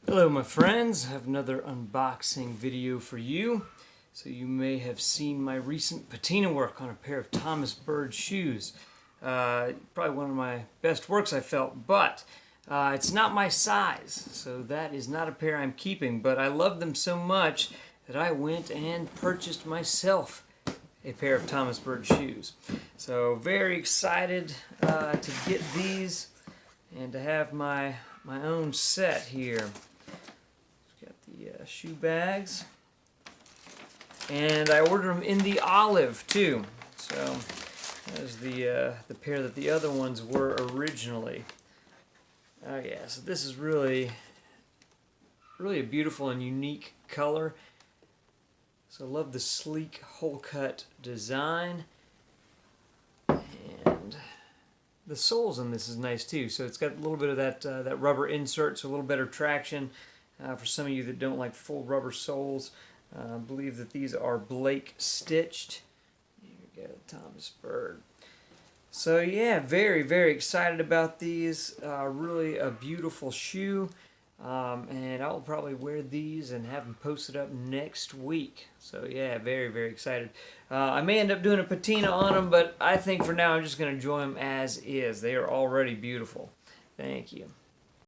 Hello my friends, I have another unboxing video for you. So you may have seen my recent patina work on a pair of Thomas Bird shoes. Probably one of my best works I felt, but it's not my size, so that is not a pair I'm keeping, but I love them so much that I went and purchased myself a pair of Thomas Bird shoes. So very excited to get these and to have my own set here. Got the shoe bags, and I ordered them in the olive too. So there's the pair that the other ones were originally. Oh yeah, so this is really a beautiful and unique color. So I love the sleek hole cut design, and the soles on this is nice too. So it's got a little bit of that rubber insert, so a little better traction. For some of you that don't like full rubber soles, I believe that these are Blake stitched. Here we go, Thomas Bird. So yeah, very excited about these. Really a beautiful shoe, and I'll probably wear these and have them posted up next week. So yeah, very excited. I may end up doing a patina on them, but I think for now I'm just going to enjoy them as is. They are already beautiful. Thank you.